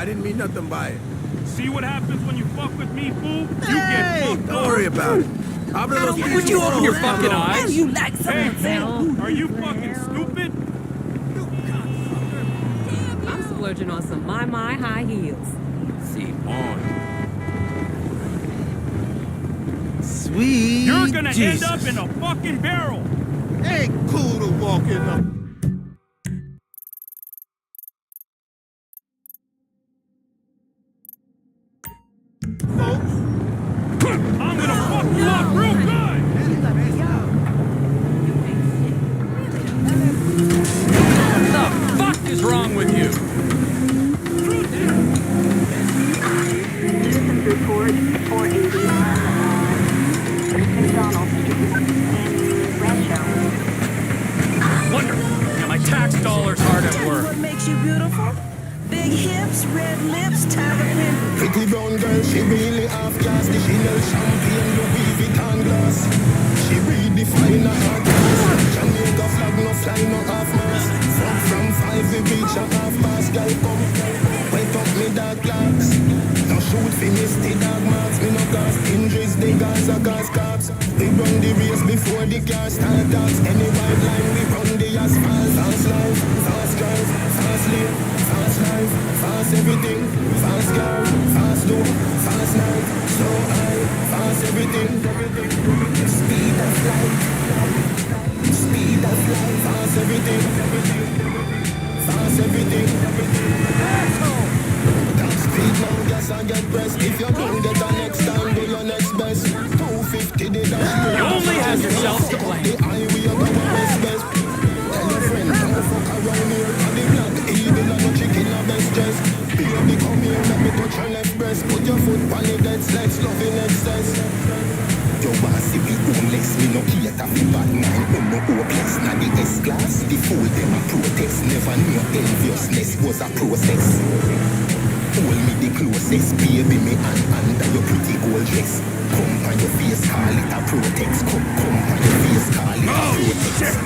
I didn't mean nothing by it. See what happens when you fuck with me, fool? You get Hey, fucked don't up. worry about it. Would you open your fucking eyes? You like Hey, something? fool, are you fucking stupid? I'm splurging on some my high heels. See on. Sweet You're gonna Jesus. end up in a fucking barrel. Ain't cool to walk in the... I'm gonna fuck you up real good. What the fuck is wrong with you? Citizens report 480 McDonald Street in Rancho. Wonder. Yeah, my tax dollars hard at work. What makes you beautiful? Big hips, red lips, Tyler Perry. Pretty brown girl, she really half gas. The Chanel champagne, Louis Vuitton glass. She redefine her class. Jamaica flag, no fly, no half mast. Fuck from 5, we reach a half mast. Girl, come, wet up me dark glass. No shoot for misty dog marks. Me no cause injuries, they gas a gas cops. We run the race before the car start talks. Any white line, we run the asphalt. Fast life, fast drive, fast lane. Fast life, fast everything, fast car, fast door, fast night, so high, fast everything, speed of light, fast everything, fast everything, top speed now, gas and get pressed, if you don't get the next time, do your next best, 250 the dash, You only have yourself to blame. the highway you go best, tell your friend, don't fuck around here, on the block, evil and no chicken a best dress. Baby, come here, let me touch your left breast. Put your foot on the dead sleds, loving excess. Yo, bossy, we homeless, me no cater for bad mind. I'm no hopeless, not the S-class. The fool, them a protest. Never knew enviousness was a process. Hold me the closest, baby, me and under your pretty gold dress. Come on your face, call it a protest. Come on your face, call it a protest.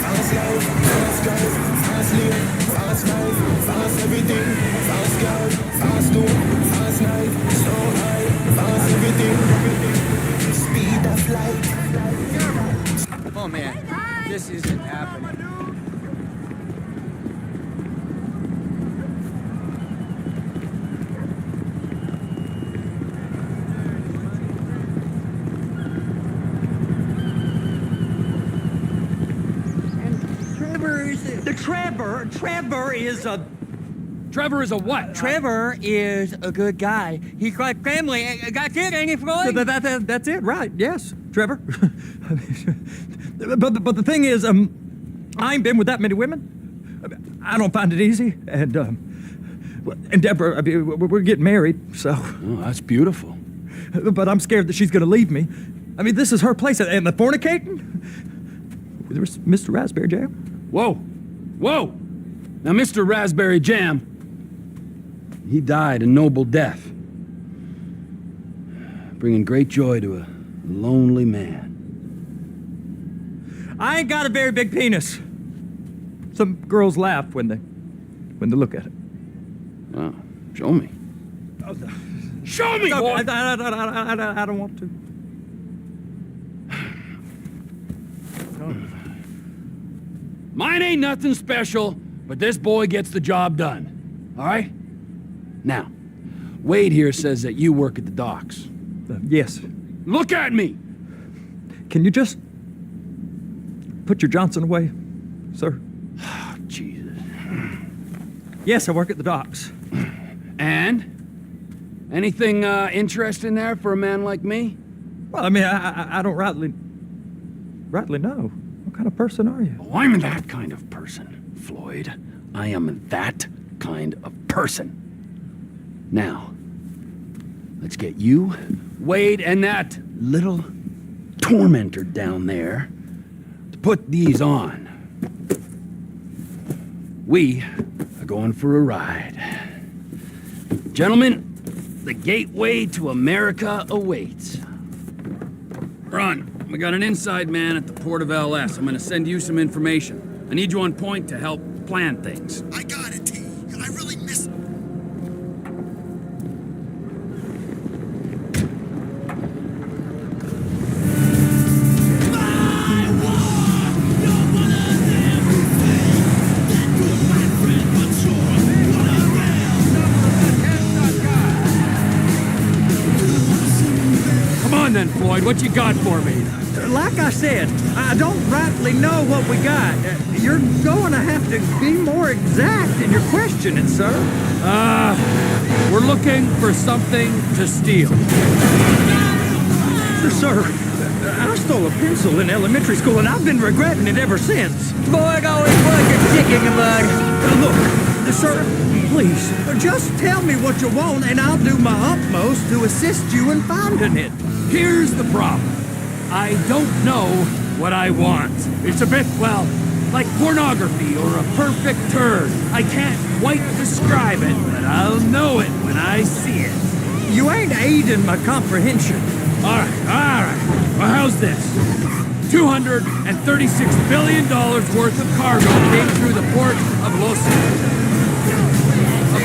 Fast life, fast drive, fast lane, fast life, fast everything, fast car, fast door, fast night, so high, fast everything, speed of light. Oh man, this isn't happening. Trevor is a what? Trevor is a good guy. He's like family. That's it, ain't it, Floyd? That's it, right? Yes, Trevor. but the thing is, I ain't been with that many women. I don't find it easy, and Deborah, I mean, we're getting married, so. Oh, that's beautiful. But I'm scared that she's gonna leave me. I mean, this is her place, and the fornicating. There's Mr. Raspberry Jam. Whoa, whoa! Now, Mr. Raspberry Jam, he died a noble death, bringing great joy to a lonely man. I ain't got a very big penis. Some girls laugh when they look at it. Wow, show me. Show me, boy! I don't want to. Mine ain't nothing special, but this boy gets the job done. All right? Now, Wade here says that you work at the docks. Yes. Look at me! Can you just put your Johnson away, sir? Oh, Jesus. Yes, I work at the docks. And? Anything interesting there for a man like me? Well, I mean, I don't rightly know. What kind of person are you? Oh, I'm that kind of person, Floyd. I am that kind of person. Now, let's get you, Wade, and that little tormentor down there to put these on. We are going for a ride. Gentlemen, the gateway to America awaits. Ron, we got an inside man at the port of LS. I'm gonna send you some information. I need you on point to help plan things. I got it, T. I really miss it. on then, Floyd. What you got for me? Like I said, I don't rightly know what we got. You're going to have to be more exact in your questioning, sir. We're looking for something to steal. Sir, I stole a pencil in elementary school, and I've been regretting it ever since. Boyd always was a stick in the mud. Look, sir, please, just tell me what you want, and I'll do my utmost to assist you in finding it. Here's the problem. I don't know what I want. It's a bit, well, like pornography or a perfect turd. I can't quite describe it, but I'll know it when I see it. You ain't aiding my comprehension. All right. Well, how's this? $236 billion worth of cargo came through the port of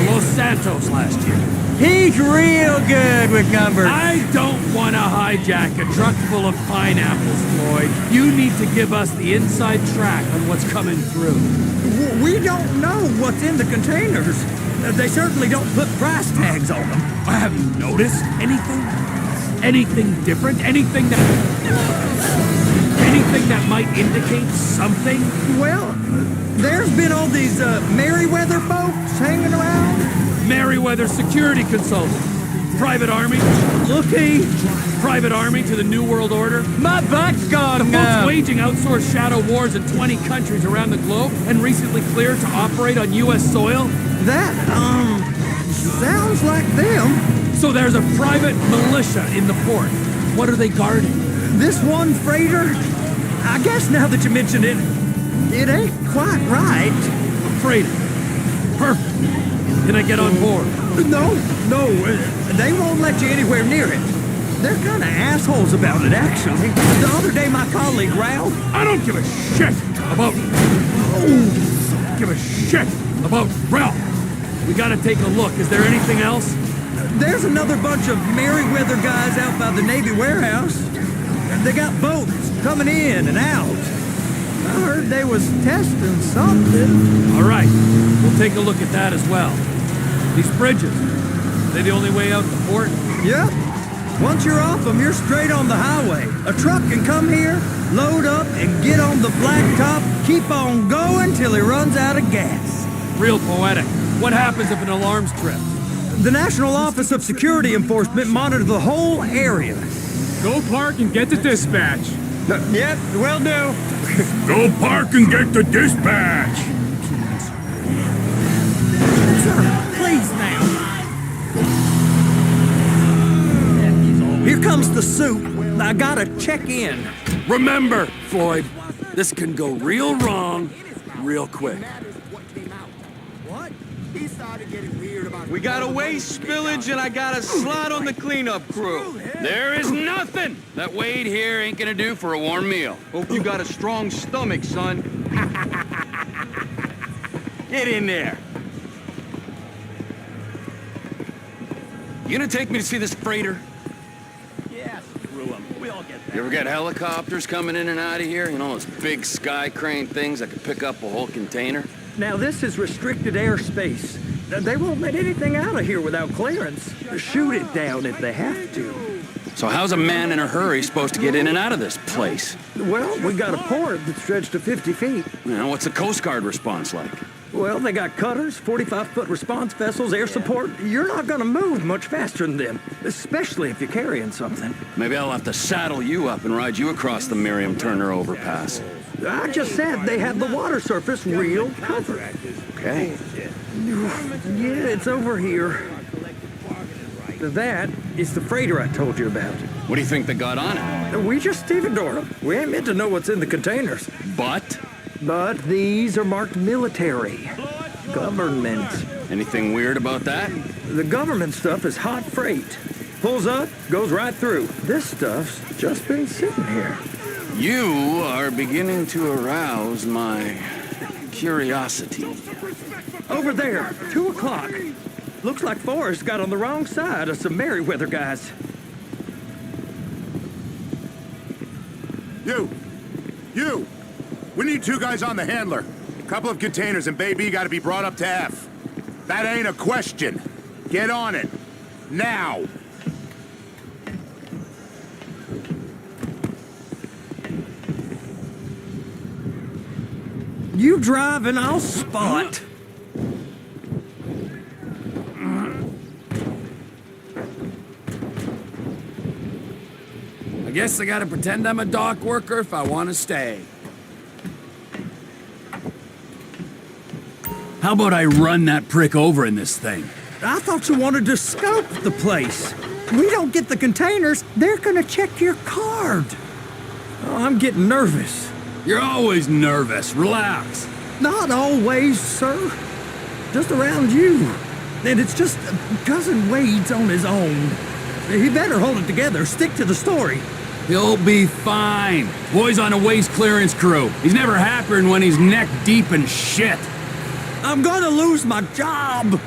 Los Santos last year. He's real good with numbers. I don't want to hijack a truck full of pineapples, Floyd. You need to give us the inside track on what's coming through. We don't know what's in the containers. They certainly don't put price tags on them. Have you noticed anything? Anything different? Anything that might indicate something? Well, there's been all these Merryweather folks hanging around. Merryweather security consultant. Private Army. Looky. Private Army to the New World Order. My butt's gone The folks now. waging outsourced shadow wars in 20 countries around the globe and recently cleared to operate on U.S. soil. That, sounds like them. So there's a private militia in the port. What are they guarding? This one freighter, I guess now that you mention it, it ain't quite right. Freighter. Perfect. Can I get on board? No, they won't let you anywhere near it. They're kind of assholes about it, actually. The other day, my colleague Ralph. I don't give a shit about... give a shit about Ralph. We gotta take a look. Is there anything else? There's another bunch of Merryweather guys out by the Navy warehouse. They got boats coming in and out. I heard they was testing something. All right. We'll take a look at that as well. These bridges, are they the only way out the port? Yep. Once you're off them, you're straight on the highway. A truck can come here, load up, and get on the blacktop, keep on going till he runs out of gas. Real poetic. What happens if an alarm's tripped? The National Office of Security Enforcement monitor the whole area. Go park and get the dispatch. Yep, will do. Go park and get the dispatch. Sir, please now. Here comes the soup. I gotta check in. Remember, Floyd, this can go real wrong real quick. What? He started getting weird about... We got a waste spillage and I got a slot on the cleanup crew. There is nothing that Wade here ain't gonna do for a warm meal. Hope you got a strong stomach, son. Get in there. You gonna take me to see this freighter? Yeah, screw him. We all get that. You ever get helicopters coming in and out of here? You know, those big sky crane things that could pick up a whole container? Now, this is restricted airspace. They won't let anything out of here without clearance. Shoot it down if they have to. So how's a man in a hurry supposed to get in and out of this place? Well, we got a port that stretched to 50 feet. You know, what's the Coast Guard response like? Well, they got cutters, 45-foot response vessels, air support. You're not gonna move much faster than them, especially if you're carrying something. Maybe I'll have to saddle you up and ride you across the Miriam Turner overpass. I just said they have the water surface real covered. Okay. Yeah, it's over here. That is the freighter I told you about. What do you think they got on it? We just stevedored them. We ain't meant to know what's in the containers. But? But these are marked military. Government. Anything weird about that? The government stuff is hot freight. Pulls up, goes right through. This stuff's just been sitting here. You are beginning to arouse my curiosity. Over there, 2 o'clock. Looks like Forrest got on the wrong side of some Merryweather guys. You! We need 2 guys on the handler. Couple of containers and Baby gotta be brought up to F. That ain't a question. Get on it. Now! You drive and I'll spot. I guess I gotta pretend I'm a dock worker if I want to stay. How about I run that prick over in this thing? I thought you wanted to scope the place. We don't get the containers, they're gonna check your card. Oh, I'm getting nervous. You're always nervous. Relax. Not always, sir. Just around you. And it's just Cousin Wade's on his own. He better hold it together, stick to the story. He'll be fine. Boy's on a waste clearance crew. He's never happier than when he's neck deep in shit. I'm gonna lose my job.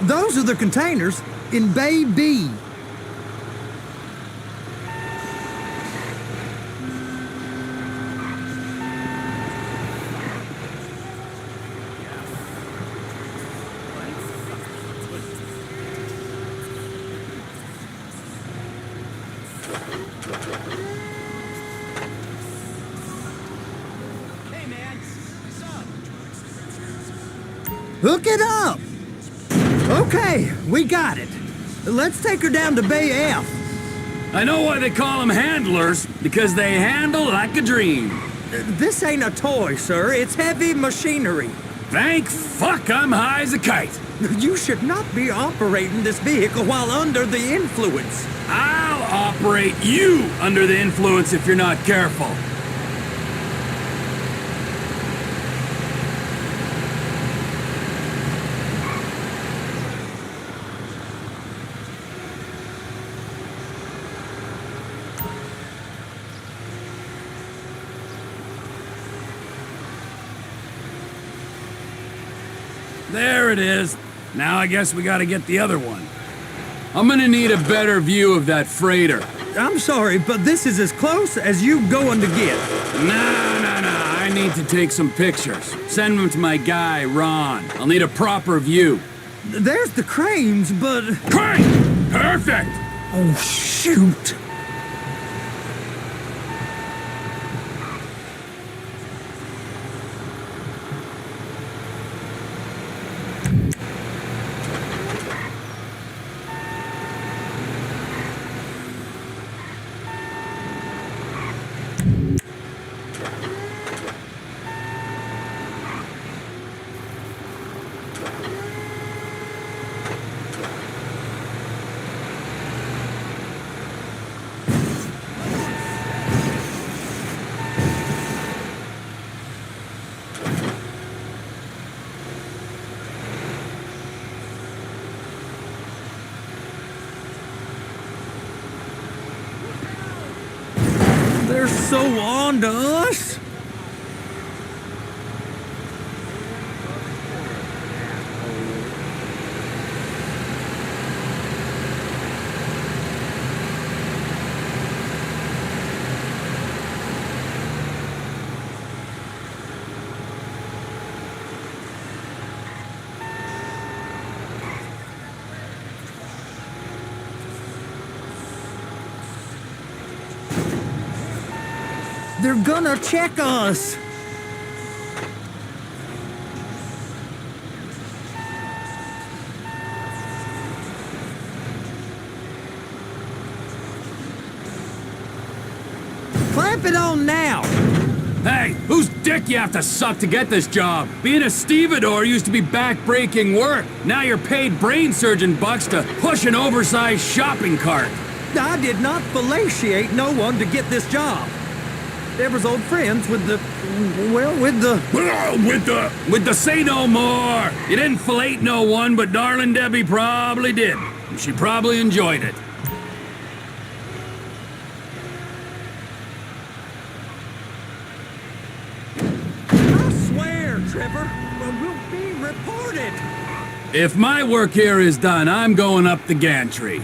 Those are the containers in Bay B. Hook it up! Okay, we got it. Let's take her down to Bay F. I know why they call them handlers, because they handle like a dream. This ain't a toy, sir. It's heavy machinery. Thank fuck I'm high as a kite. You should not be operating this vehicle while under the influence. I'll operate you under the influence if you're not careful. There it is. Now I guess we gotta get the other one. I'm gonna need a better view of that freighter. I'm sorry, but this is as close as you going to get. No. I need to take some pictures. Send them to my guy, Ron. I'll need a proper view. There's the cranes, but... Crane! Perfect! Oh, shoot! They're so on to us. They're gonna check us. Clamp it on now. Hey, whose dick you have to suck to get this job? Being a stevedore used to be back-breaking work. Now you're paid brain surgeon bucks to push an oversized shopping cart. I did not fellatiate no one to get this job. Deborah's old friends with the... With the say no more. You didn't fillet no one, but darling Debbie probably did. And she probably enjoyed it. I swear, Trevor, we'll be reported. If my work here is done, I'm going up the gantry.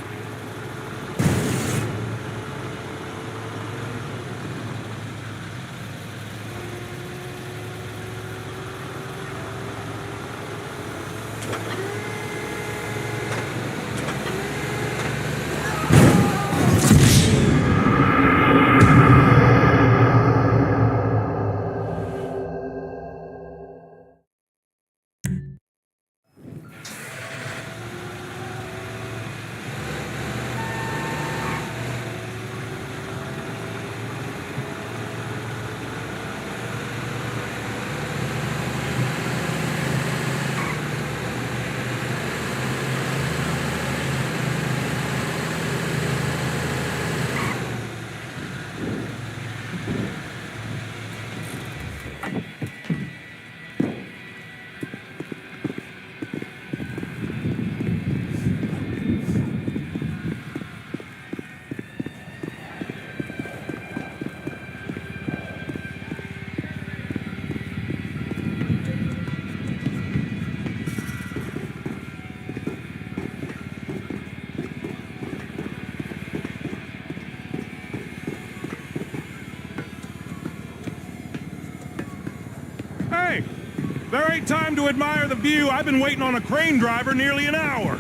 There ain't time to admire the view. I've been waiting on a crane driver nearly an hour.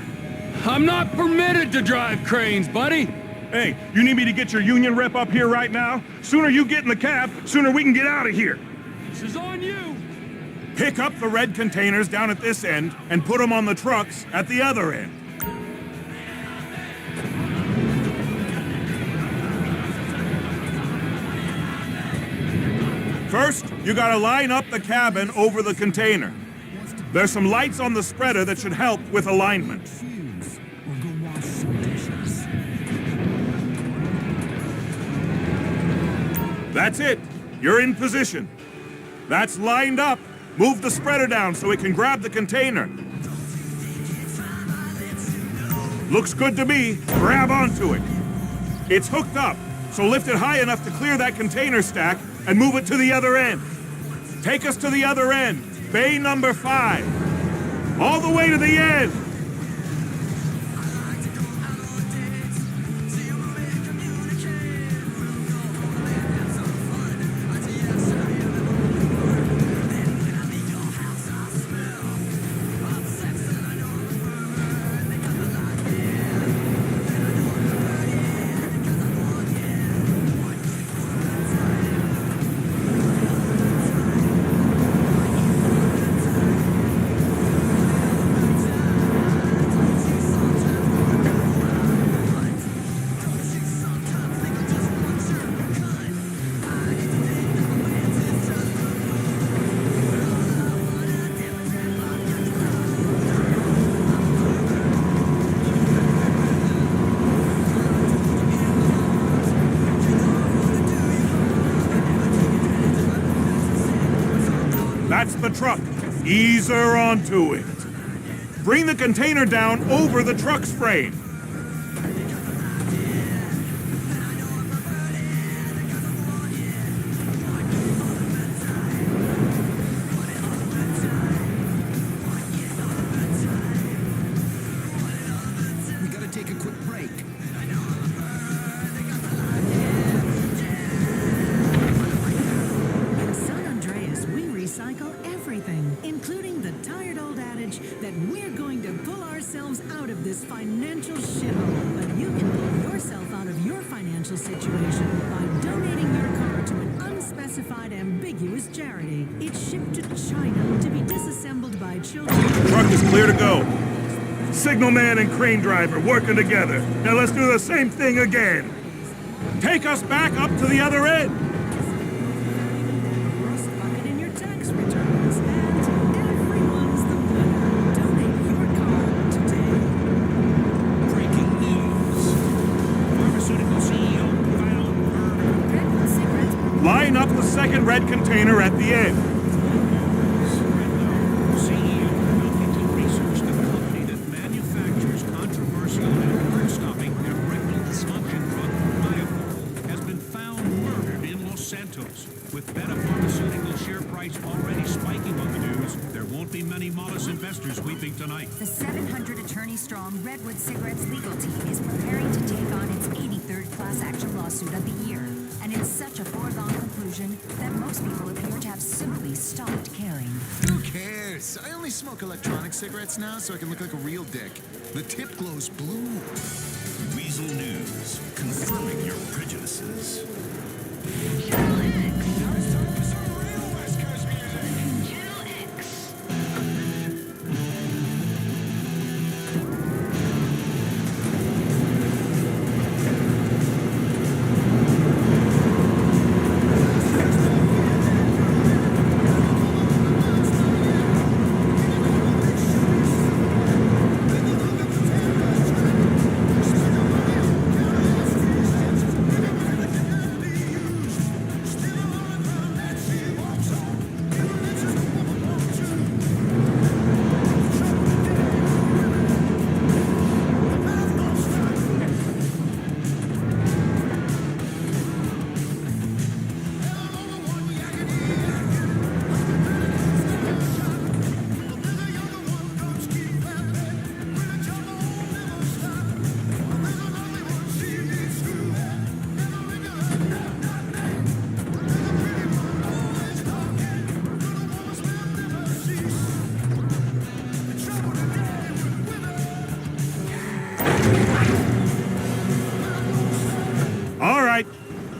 I'm not permitted to drive cranes, buddy. Hey, you need me to get your union rep up here right now? Sooner you get in the cab, sooner we can get out of here. This is on you. Pick up the red containers down at this end and put them on the trucks at the other end. First, you gotta line up the cabin over the container. There's some lights on the spreader that should help with alignment. That's it. You're in position. That's lined up. Move the spreader down so it can grab the container. Looks good to me. Grab onto it. It's hooked up, so lift it high enough to clear that container stack and move it to the other end. Take us to the other end, bay number 5. All the way to the end. That's the truck. Ease her onto it. Bring the container down over the truck's frame. We gotta take a quick break. In San Andreas, we recycle everything, including the tired old adage that we're going to pull ourselves out of this financial shithole. But you can pull yourself out of your financial situation by donating your car to an unspecified, ambiguous charity. It's shipped to China to be disassembled by children. Truck is clear to go. Signalman and crane driver working together. Now let's do the same thing again. Take us back up to the other end. Bucket in your tax returns, and everyone's the winner. Donate your car today. Breaking news. Pharmaceutical CEO found Redwood cigarettes. Line up the second red container at the end. CEO Pilkington Research, the company that manufactures controversial and heart-stopping erectile dysfunction drug Myoprol, has been found murdered in Los Santos. With Beta Pharmaceutical share price already spiking on the news, there won't be many modest investors weeping tonight. The 700 attorney-strong Redwood Cigarettes legal team is preparing to take on its 83rd class action lawsuit of the year. And it's such a foregone conclusion that most people appear to have simply stopped caring. Who cares? I only smoke electronic cigarettes now so I can look like a real dick. The tip glows blue. Weasel News, confirming your prejudices.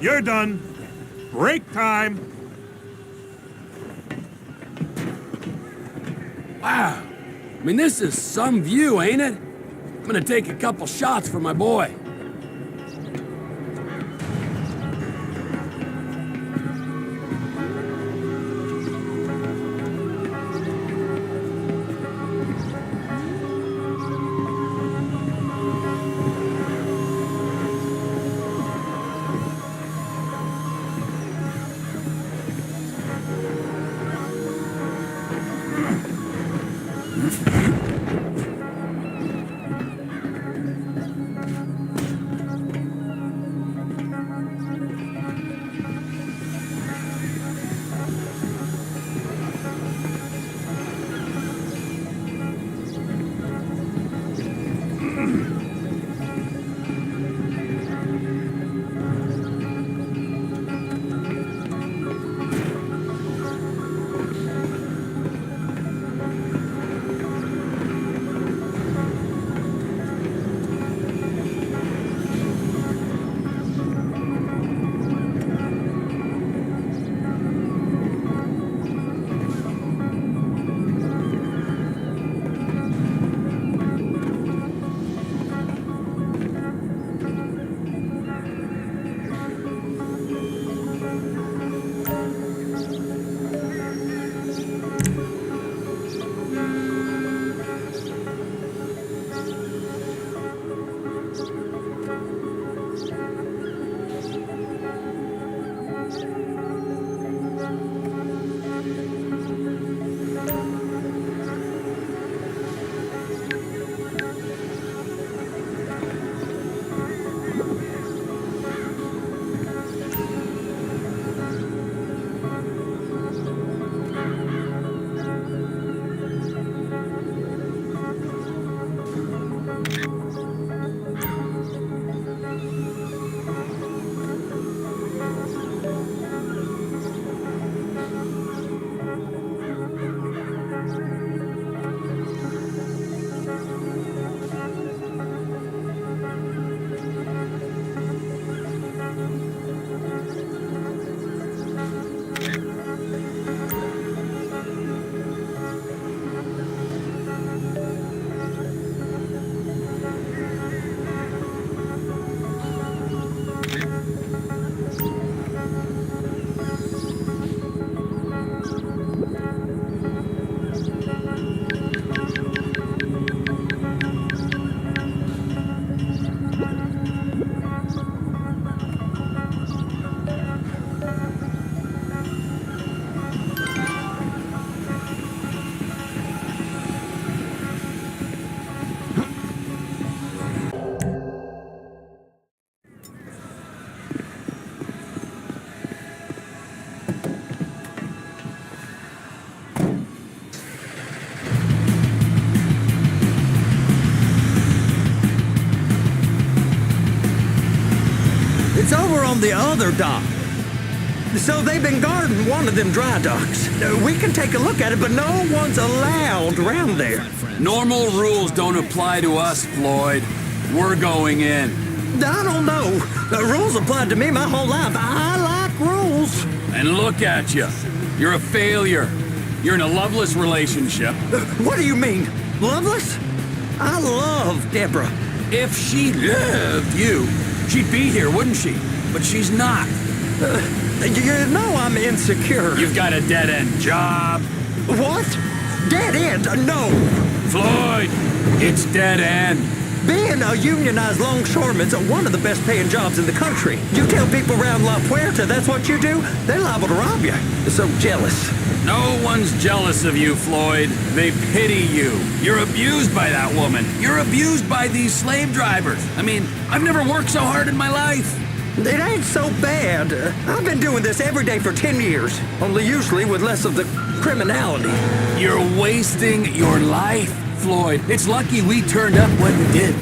You're done. Break time. Wow. I mean, this is some view, ain't it? I'm gonna take a couple shots for my boy. It's over on the other dock. So they've been guarding one of them dry docks. We can take a look at it, but no one's allowed around there. Normal rules don't apply to us, Floyd. We're going in. I don't know. The rules applied to me my whole life. I like rules. And look at you. You're a failure. You're in a loveless relationship. What do you mean? Loveless? I love Deborah. If she loved you, she'd be here, wouldn't she? But she's not. You know I'm insecure. You've got a dead-end job. What? Dead end? No. Floyd, it's dead end. Being a unionized longshoreman's one of the best paying jobs in the country. You tell people around La Puerta that's what you do, they're liable to rob you. They're so jealous. No one's jealous of you, Floyd. They pity you. You're abused by that woman. You're abused by these slave drivers. I mean, I've never worked so hard in my life. It ain't so bad. I've been doing this every day for 10 years, only usually with less of the criminality. You're wasting your life, Floyd. It's lucky we turned up when we did.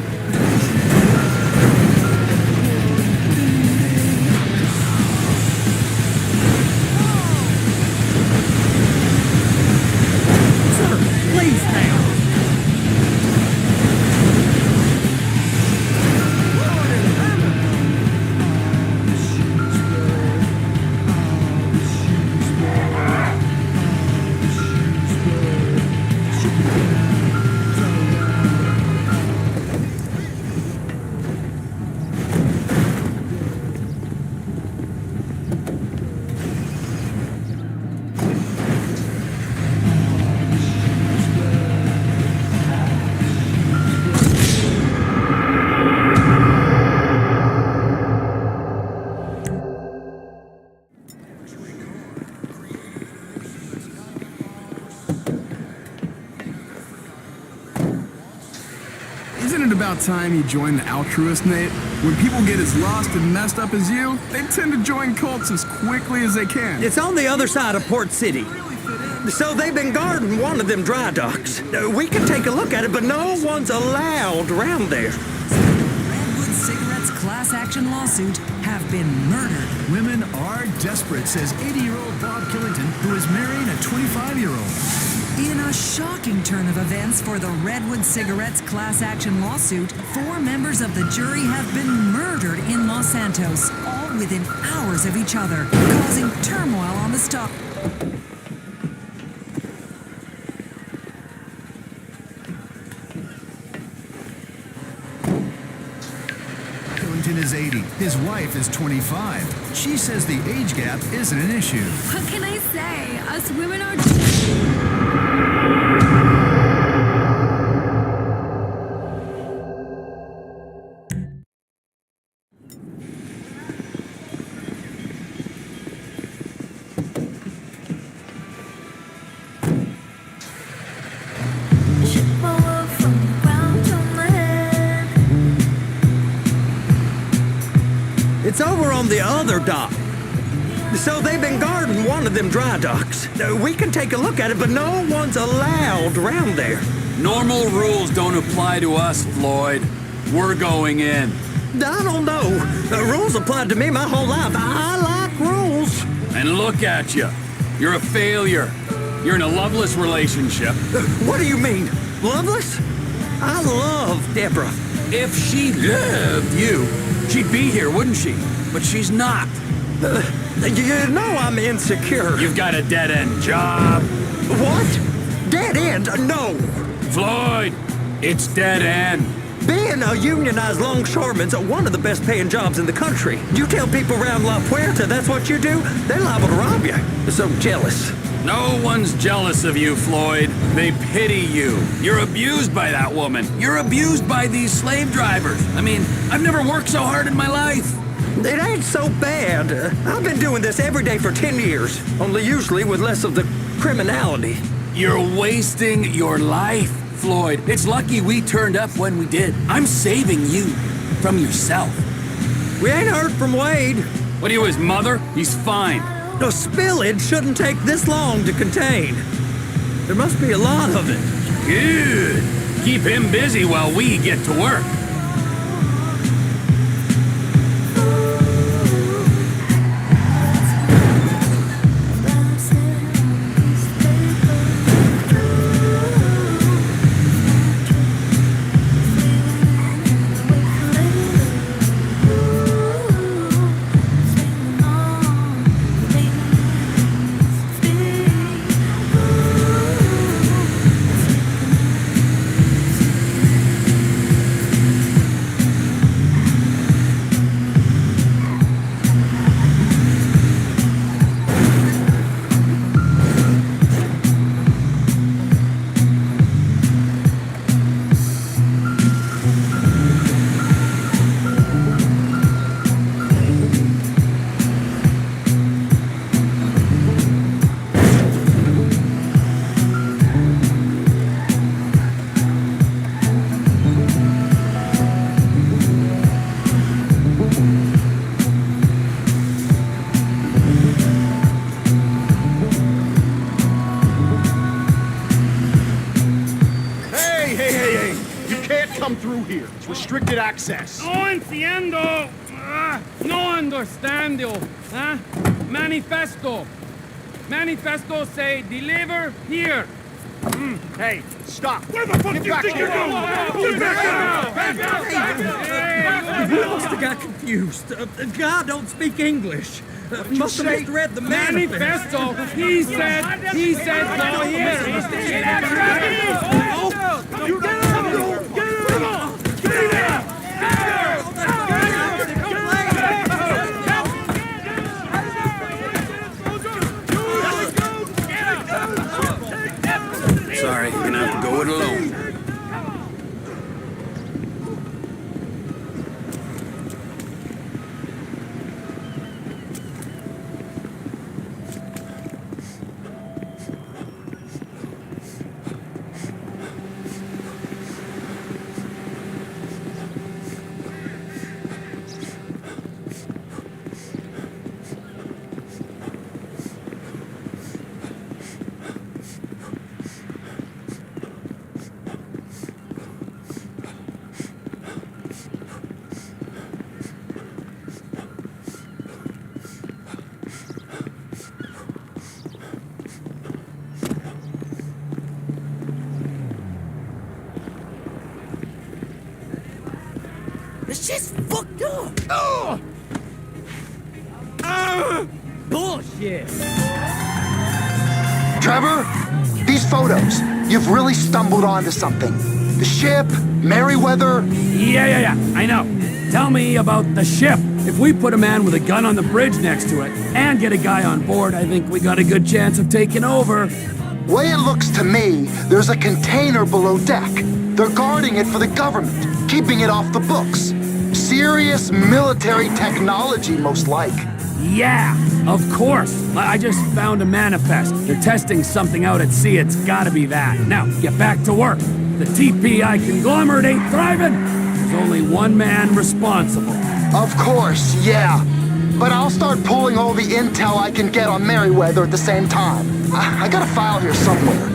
Please, now. Isn't it about time you joined the altruist, Nate? When people get as lost and messed up as you, they tend to join cults as quickly as they can. It's on the other side of Port City. So they've been guarding one of them dry docks. We can take a look at it, but no one's allowed around there. Redwood Cigarettes class action lawsuit have been murdered. Women are desperate, says 80-year-old Bob Killington, who is marrying a 25-year-old. In a shocking turn of events for the Redwood Cigarettes class action lawsuit, 4 members of the jury have been murdered in Los Santos, all within hours of each other, causing turmoil on the stock. Killington is 80. His wife is 25. She says the age gap isn't an issue. What can I say? Us women are... It's over on the other dock. So they've been guarding one of them dry docks. We can take a look at it, but no one's allowed around there. Normal rules don't apply to us, Floyd. We're going in. I don't know. The rules applied to me my whole life. I like rules. And look at you. You're a failure. You're in a loveless relationship. What do you mean? Loveless? I love Deborah. If she loved you, she'd be here, wouldn't she? But she's not. You know I'm insecure. You've got a dead-end job. What? Dead end? No. Floyd, it's dead end. Being a unionized longshoreman's one of the best paying jobs in the country. You tell people around La Puerta that's what you do, they're liable to rob you. They're so jealous. No one's jealous of you, Floyd. They pity you. You're abused by that woman. You're abused by these slave drivers. I mean, I've never worked so hard in my life. It ain't so bad. I've been doing this every day for 10 years, only usually with less of the criminality. You're wasting your life, Floyd. It's lucky we turned up when we did. I'm saving you from yourself. We ain't heard from Wade. What are you, his mother? He's fine. No, spillage shouldn't take this long to contain. There must be a lot of it. Good. Keep him busy while we get to work. Restricted access. No entiendo. No understando. Huh? Manifesto. Manifesto say deliver here. Hey, stop. Where the fuck do you think you're going? We must have got confused. God don't speak English. Must have misread the manifesto. He said go here. You get out! Get out! Sorry, you're gonna have to go it alone. This shit's fucked up. Bullshit. Trevor, these photos, you've really stumbled onto something. The ship, Merryweather. Yeah, I know. Tell me about the ship. If we put a man with a gun on the bridge next to it and get a guy on board, I think we got a good chance of taking over. Way it looks to me, there's a container below deck. They're guarding it for the government, keeping it off the books. Serious military technology, most like. Yeah, of course. I just found a manifest. They're testing something out at sea. It's gotta be that. Now, get back to work. The TPI conglomerate ain't thriving. There's only one man responsible. Of course, yeah. But I'll start pulling all the intel I can get on Merryweather at the same time. I got a file here somewhere.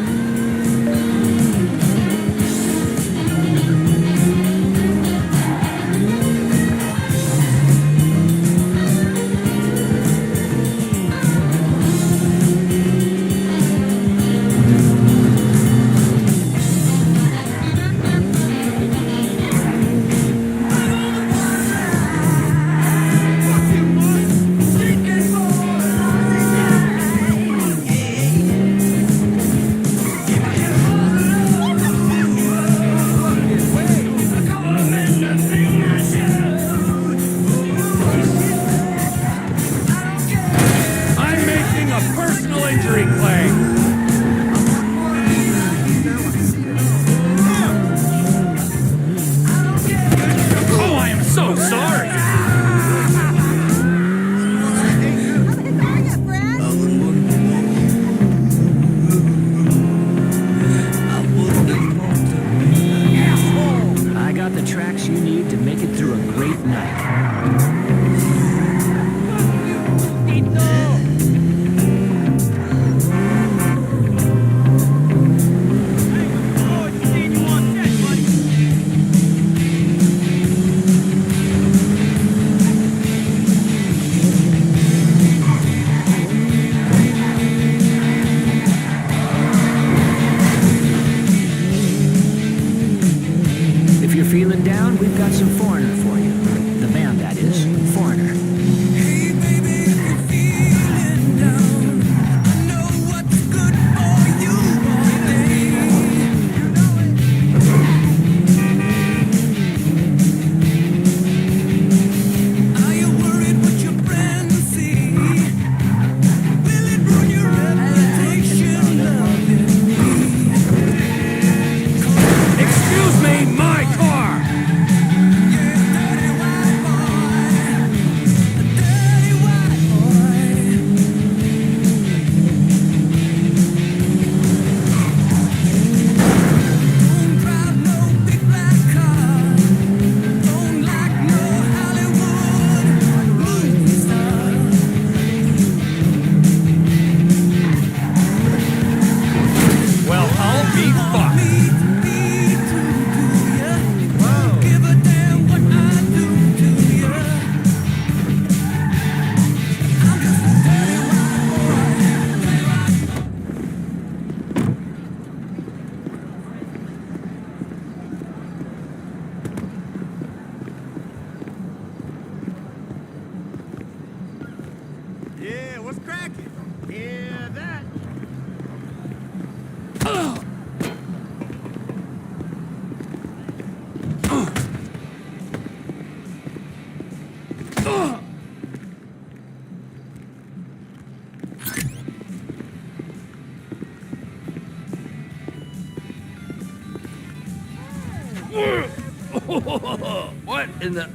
What in the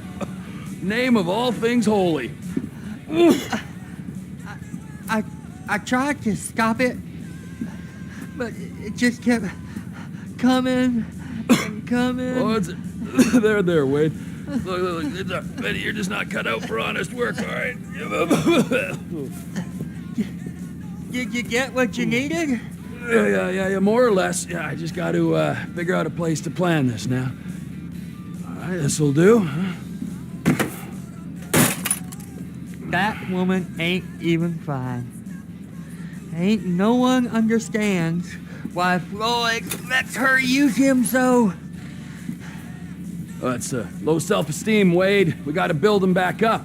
name of all things holy? I tried to stop it, but it just kept coming and coming. Oh, it's there, Wade. Look, you're just not cut out for honest work, all right? Did you get what you needed? Yeah, more or less. Yeah, I just got to figure out a place to plan this now. All right, this'll do. Huh? That woman ain't even fine. Ain't no one understands why Floyd lets her use him so. It's low self-esteem, Wade. We gotta build him back up.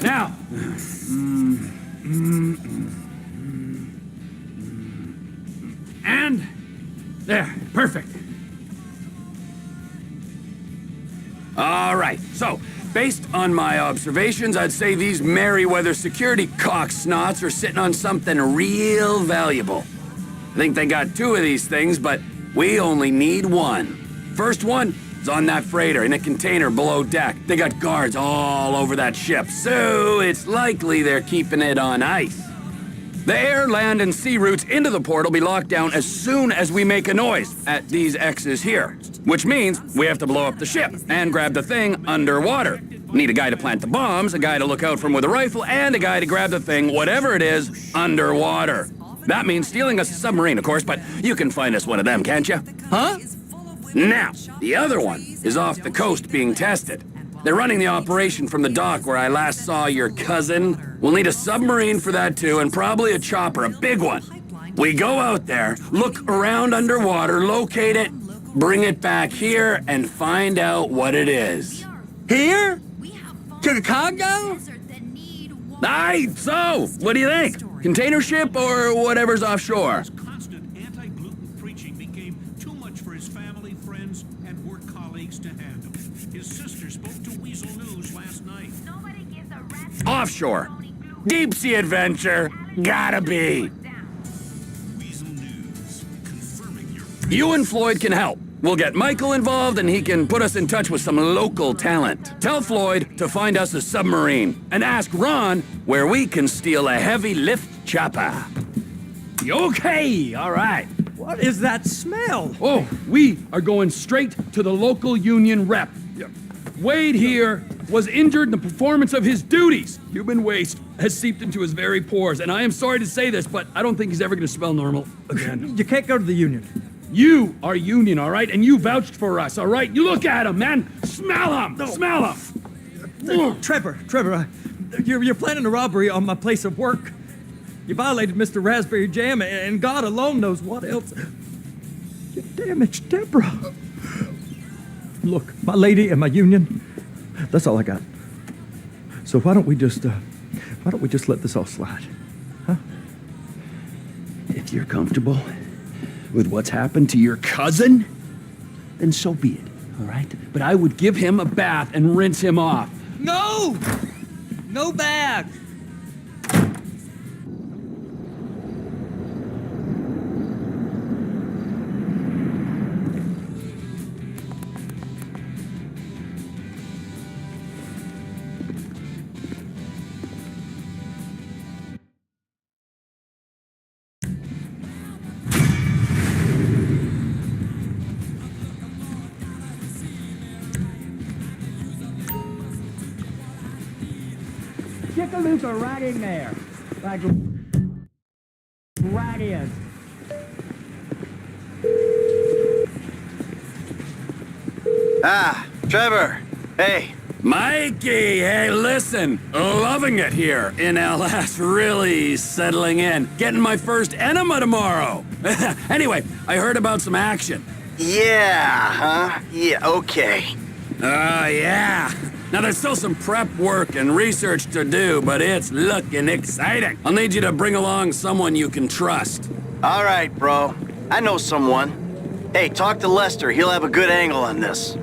Now. And there, perfect. All right, so based on my observations, I'd say these Merryweather security cocksnots are sitting on something real valuable. I think they got 2 of these things, but we only need 1. First one is on that freighter in a container below deck. They got guards all over that ship, so it's likely they're keeping it on ice. The air, land, and sea routes into the port will be locked down as soon as we make a noise at these X's here. Which means we have to blow up the ship and grab the thing underwater. Need a guy to plant the bombs, a guy to look out for 'em with a rifle, and a guy to grab the thing, whatever it is, underwater. That means stealing a submarine, of course, but you can find us one of them, can't you? Huh? Now, the other one is off the coast being tested. They're running the operation from the dock where I last saw your cousin. We'll need a submarine for that too, and probably a chopper, a big one. We go out there, look around underwater, locate it, bring it back here, and find out what it is. Here? To the Congo? Aye, so, what do you think? Container ship or whatever's offshore? Constant anti-gluten preaching became too much for his family, friends, and work colleagues to handle. His sister spoke to Weasel News last night. Offshore. Deep sea adventure. Gotta be. Weasel News, confirming your You and Floyd can help. We'll get Michael involved and he can put us in touch with some local talent. Tell Floyd to find us a submarine and ask Ron where we can steal a heavy lift chopper. Okay, all right. What is that smell? Oh, we are going straight to the local union rep. Wade here was injured in the performance of his duties. Human waste has seeped into his very pores, and I am sorry to say this, but I don't think he's ever going to smell normal again. You can't go to the union. You are union, all right? And you vouched for us, all right? You look at him, man. Smell him. No. Smell him. Trevor, you're planning a robbery on my place of work. You violated Mr. Raspberry Jam, and God alone knows what else. You damaged Deborah. Look, my lady and my union, that's all I got. So why don't we just let this all slide? Huh? If you're comfortable with what's happened to your cousin, then so be it, all right? But I would give him a bath and rinse him off. No! No bath! Chickaloos are right in there. Like, right in. Ah, Trevor. Hey. Mikey, hey, listen. Loving it here in LS. Really settling in. Getting my first enema tomorrow. Anyway, I heard about some action. Yeah, huh? Yeah, okay. Yeah. Now, there's still some prep work and research to do, but it's looking exciting. I'll need you to bring along someone you can trust. All right, bro. I know someone. Hey, talk to Lester. He'll have a good angle on this.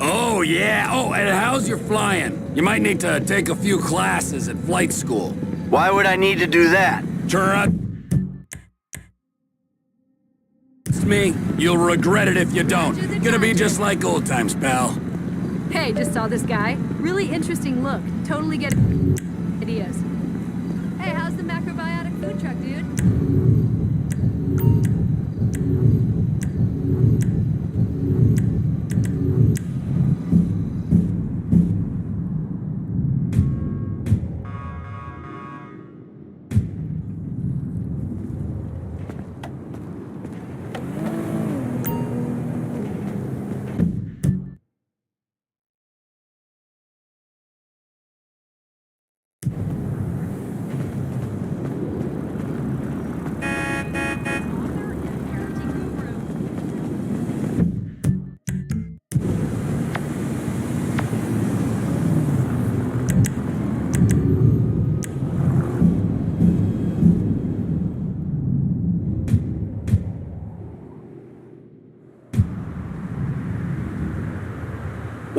Oh, yeah. Oh, and how's your flying? You might need to take a few classes at flight school. Why would I need to do that? Trust me, you'll regret it if you don't. Gonna be just like old times, pal. Hey, just saw this guy. Really interesting look. Totally get ideas. Hey, how's the macrobiotic food truck, dude?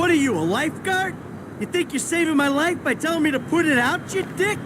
What are you, a lifeguard? You think you're saving my life by telling me to put it out, you dick?